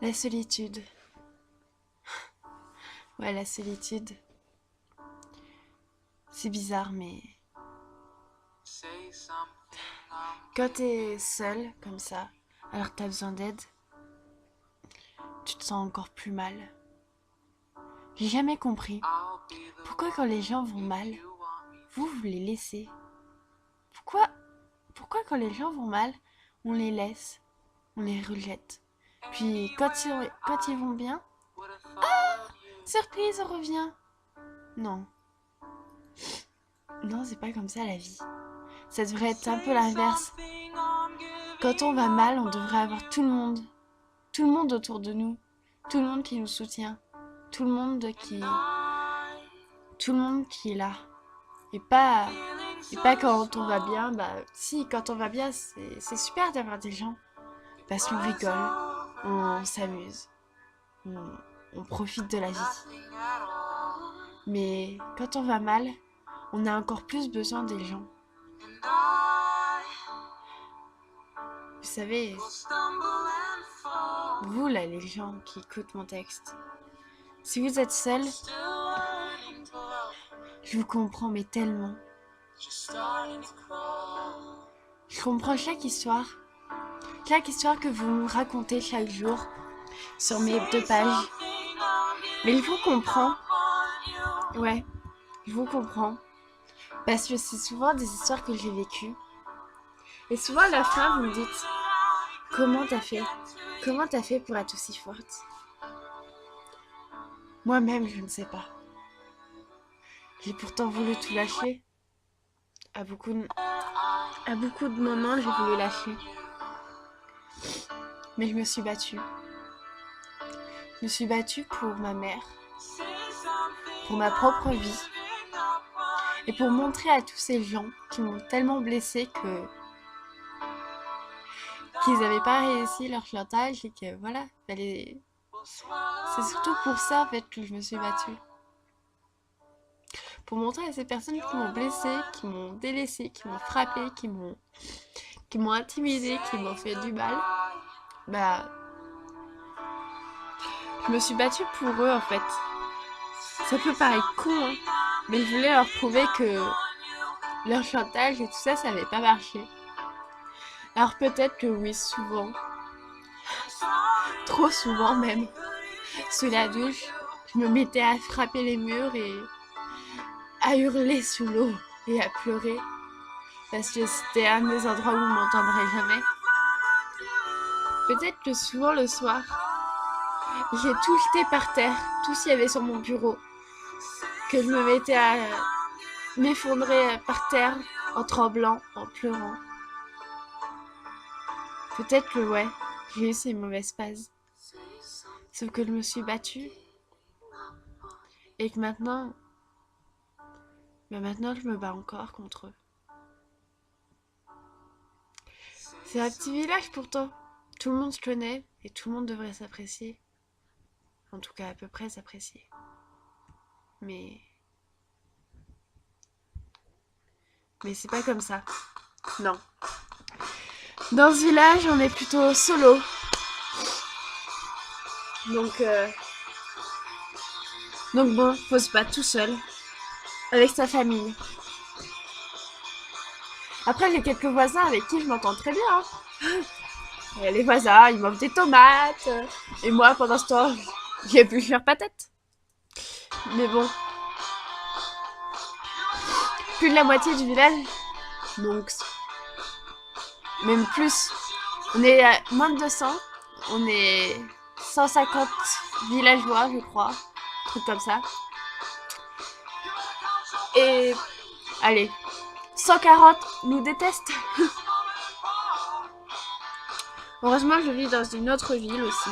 La solitude. Ouais, la solitude. C'est bizarre, mais quand t'es seul, comme ça, alors que t'as besoin d'aide, tu te sens encore plus mal. J'ai jamais compris. Pourquoi quand les gens vont mal, vous les laissez? Pourquoi quand les gens vont mal, on les laisse, on les rejette? Puis quand ils vont bien, surprise, on revient. Non. Non, c'est pas comme ça la vie. Ça devrait être un peu l'inverse. Quand on va mal, on devrait avoir tout le monde autour de nous, tout le monde qui nous soutient, tout le monde qui est là. Et pas quand on va bien, bah si, quand on va bien, c'est super d'avoir des gens. Parce qu'on rigole, on s'amuse, on profite de la vie. Mais quand on va mal, on a encore plus besoin des gens. Vous savez, vous là, les gens qui écoutent mon texte, si vous êtes seul, je vous comprends mais tellement. Je comprends chaque histoire que vous me racontez chaque jour sur mes 2 pages. Mais je vous comprends. Ouais, je vous comprends. Parce que c'est souvent des histoires que j'ai vécues. Et souvent à la fin, vous me dites, comment t'as fait? Comment t'as fait pour être aussi forte? Moi-même, je ne sais pas. J'ai pourtant voulu tout lâcher. À beaucoup de moments, j'ai voulu lâcher. Mais je me suis battue. Je me suis battue pour ma mère, pour ma propre vie, et pour montrer à tous ces gens qui m'ont tellement blessée qu'ils n'avaient pas réussi leur chantage et que voilà, c'est surtout pour ça en fait que je me suis battue. Pour montrer à ces personnes qui m'ont blessée, qui m'ont délaissée, qui m'ont frappée, qui m'ont intimidée, qui m'ont fait du mal, bah je me suis battue pour eux en fait. Ça peut paraître con, hein, mais je voulais leur prouver que leur chantage et tout ça, ça n'avait pas marché. Alors peut-être que oui, souvent, trop souvent même, sous la douche, je me mettais à frapper les murs et à hurler sous l'eau et à pleurer. Parce que c'était un des endroits où on m'entendrait jamais. Peut-être que souvent le soir, j'ai tout jeté par terre, tout ce qu'il y avait sur mon bureau. Que je me mettais à m'effondrer par terre en tremblant, en pleurant. Peut-être que ouais, j'ai eu ces mauvaises phases. Sauf que je me suis battue. Et que maintenant, je me bats encore contre eux. C'est un petit village pourtant. Tout le monde se connaît et tout le monde devrait s'apprécier. En tout cas, à peu près s'apprécier. Mais c'est pas comme ça. Non. Dans ce village, on est plutôt solo. Donc bon, faut se battre tout seul. Avec sa famille. Après, j'ai quelques voisins avec qui je m'entends très bien. Hein. Et les voisins, ils m'offrent des tomates. Et moi, pendant ce temps, j'ai pu faire patate. Mais bon. Plus de la moitié du village. Donc, même plus. On est à moins de 200. On est 150 villageois, je crois. Un truc comme ça. Et allez, 140 nous détestent. Heureusement, je vis dans une autre ville aussi,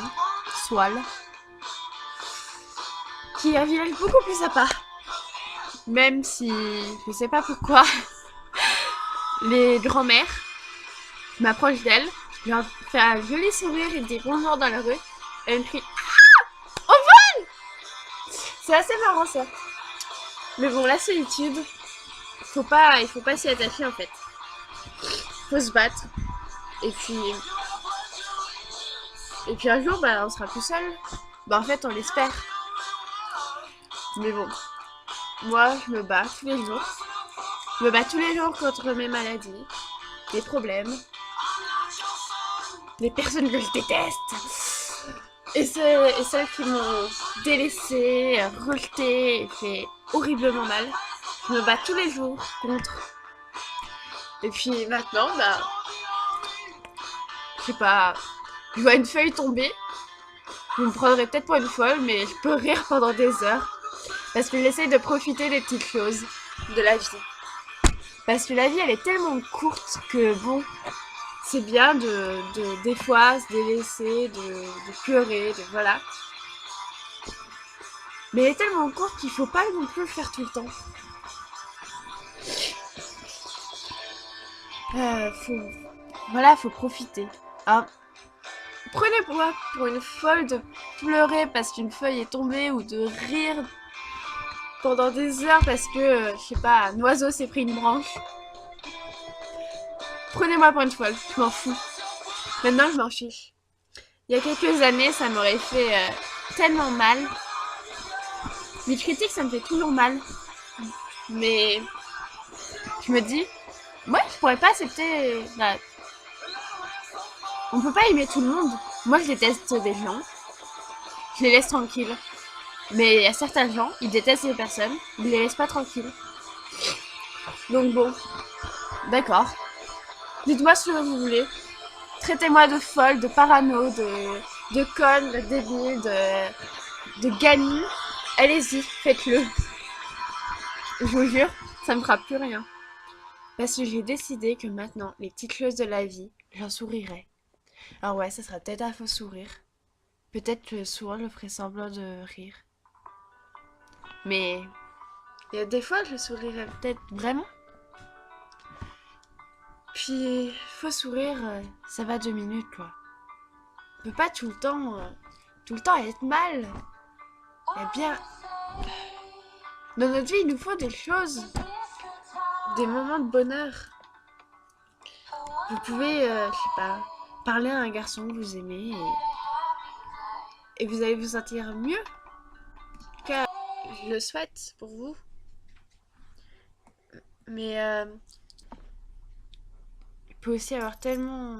Soile, qui est un village beaucoup plus sympa. Même si, je sais pas pourquoi, les grands-mères, je m'approche d'elles, je leur fais un joli sourire et des bonjour dans la rue, et elles me crient « Au vol !» C'est assez marrant ça. Mais bon, la solitude, il faut pas s'y attacher en fait. Faut se battre. Et puis Et puis un jour, bah, on sera plus seul. Bah, en fait, on l'espère. Mais bon, moi, je me bats tous les jours. Je me bats tous les jours contre mes maladies, mes problèmes, les personnes que je déteste. Et celles qui m'ont délaissé, rejeté et fait horriblement mal. Je me bats tous les jours contre. Et puis maintenant, bah, je sais pas, je vois une feuille tomber. Vous me prendrez peut-être pour une folle, mais je peux rire pendant des heures. Parce que j'essaye de profiter des petites choses de la vie. Parce que la vie, elle est tellement courte que bon, c'est bien des fois se délaisser, de pleurer, de voilà. Mais elle est tellement courte qu'il faut pas non plus le faire tout le temps. Faut profiter. Hein. Prenez-moi pour une folle de pleurer parce qu'une feuille est tombée ou de rire pendant des heures parce que, je sais pas, un oiseau s'est pris une branche. Prenez-moi pour une folle, je m'en fous. Maintenant, je m'en fiche. Il y a quelques années, ça m'aurait fait tellement mal. Les critiques, ça me fait toujours mal. Mais je me dis, moi, je pourrais pas accepter... Bah, on peut pas aimer tout le monde. Moi, je déteste des gens. Je les laisse tranquilles. Mais il y a certains gens, ils détestent les personnes. Ils les laissent pas tranquilles. Donc bon, d'accord. Dites-moi ce que vous voulez. Traitez-moi de folle, de parano, de conne, de débile, de gamine. Allez-y, faites-le. Je vous jure, ça me fera plus rien. Parce que j'ai décidé que maintenant, les petites choses de la vie, j'en sourirai. Alors ouais, ça sera peut-être un faux sourire. Peut-être que souvent je ferai semblant de rire. Mais il y a des fois, je sourirai peut-être vraiment. Puis, faux sourire, ça va 2 minutes, quoi. On peut pas tout le temps être mal. Eh bien, dans notre vie, il nous faut des choses, des moments de bonheur. Vous pouvez, je sais pas, parler à un garçon que vous aimez et vous allez vous sentir mieux. Car je le souhaite pour vous. Mais il peut aussi y avoir tellement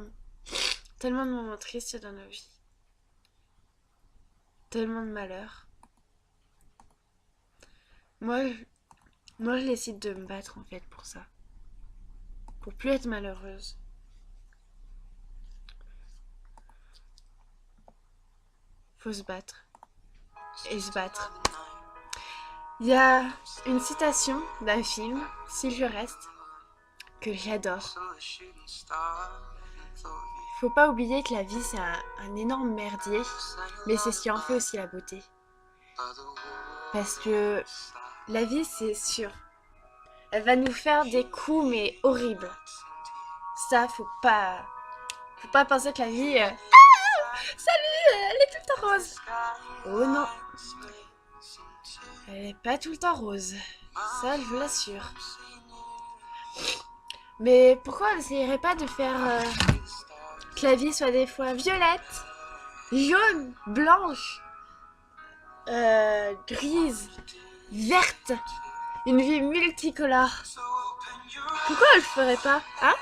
de moments tristes dans nos vies. Tellement de malheur. Moi, je décide de me battre en fait pour ça. Pour plus être malheureuse. Faut se battre. Et se battre. Il y a une citation d'un film, Si je reste, que j'adore. Faut pas oublier que la vie c'est un énorme merdier, mais c'est ce qui en fait aussi la beauté. Parce que la vie c'est sûr, elle va nous faire des coups mais horribles. Ça faut pas penser que la vie... salut, elle est tout le temps rose. Oh non. Elle est pas tout le temps rose. Ça, je vous l'assure. Mais pourquoi on n'essayerait pas de faire que la vie soit des fois violette, jaune, blanche, grise, verte, une vie multicolore. Pourquoi on le ferait pas, hein?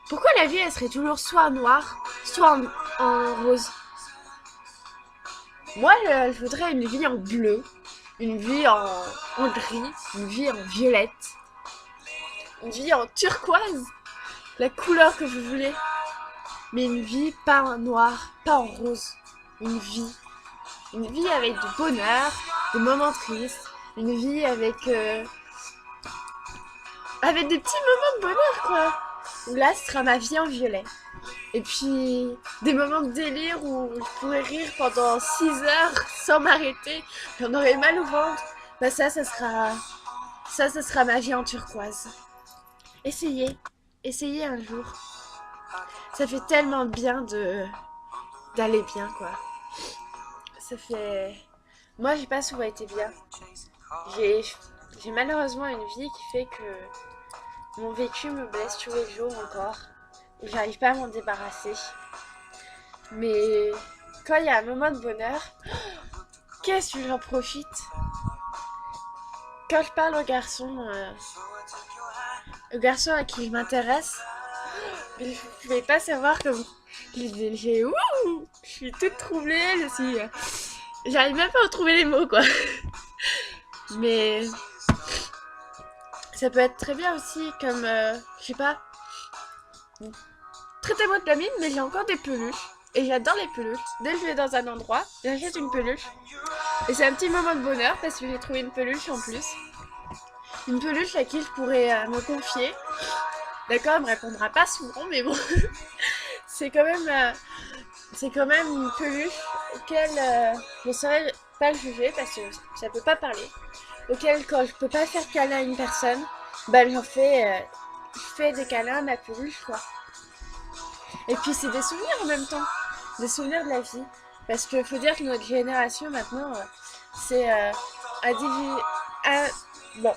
Pourquoi la vie, elle serait toujours soit noire, soit en rose? Moi, je voudrais une vie en bleu, une vie en gris, une vie en violette, une vie en turquoise, la couleur que vous voulez. Mais une vie pas en noir, pas en rose. Une vie avec du bonheur, des moments tristes, une vie avec des petits moments de bonheur, quoi. Où là, ce sera ma vie en violet. Et puis, des moments de délire où je pourrais rire pendant 6 heures sans m'arrêter. J'en aurais mal au ventre. Bah ça sera ma vie en turquoise. Essayez un jour. Ça fait tellement bien d'aller bien, quoi. Ça fait... Moi, j'ai pas souvent été bien. J'ai malheureusement une vie qui fait que mon vécu me blesse tous les jours encore. J'arrive pas à m'en débarrasser. Mais quand il y a un moment de bonheur, qu'est-ce que j'en profite? Quand je parle au garçon à qui je m'intéresse, je ne pouvais pas savoir que je suis toute troublée, j'arrive même pas à trouver les mots quoi. Mais ça peut être très bien aussi comme, je sais pas, traitez-moi de la mine, mais j'ai encore des peluches. Et j'adore les peluches. Dès que je vais dans un endroit, j'achète une peluche. Et c'est un petit moment de bonheur parce que j'ai trouvé une peluche en plus. Une peluche à qui je pourrais me confier. D'accord, elle me répondra pas souvent, mais bon. c'est quand même une peluche auquel je ne saurais pas le juger parce que ça peut pas parler. Auquel quand je peux pas faire câlin à une personne, bah je fais des câlins à ma peluche quoi. Et puis c'est des souvenirs en même temps, des souvenirs de la vie. Parce qu'il faut dire que notre génération maintenant, c'est individu... bon,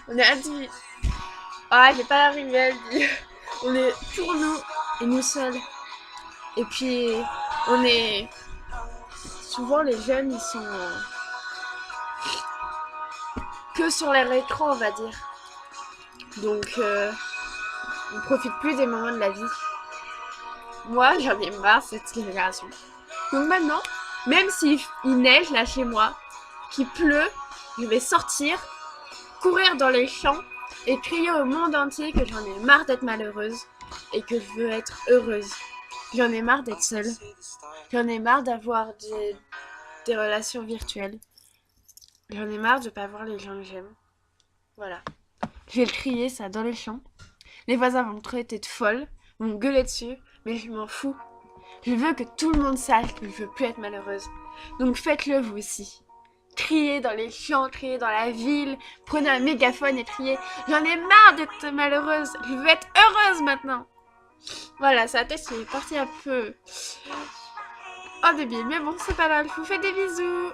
on est individu... Ah, j'ai pas arrivé à le dire. On est pour nous et nous seuls. Et puis, on est... Souvent les jeunes, ils sont que sur les écrans, on va dire. Donc, on profite plus des moments de la vie. Moi, j'en ai marre de cette génération. Donc maintenant, même s'il neige là chez moi, qu'il pleut, je vais sortir, courir dans les champs et crier au monde entier que j'en ai marre d'être malheureuse et que je veux être heureuse. J'en ai marre d'être seule. J'en ai marre d'avoir des relations virtuelles. J'en ai marre de pas voir les gens que j'aime. Voilà. Je vais le crier ça dans les champs. Les voisins vont me traiter de folle, vont me gueuler dessus, mais je m'en fous. Je veux que tout le monde sache que je veux plus être malheureuse. Donc faites-le vous aussi. Criez dans les champs, criez dans la ville, prenez un mégaphone et criez « J'en ai marre d'être malheureuse, je veux être heureuse maintenant !» Voilà, ça c'est parti un peu en débile, mais bon, c'est pas grave, je vous fais des bisous.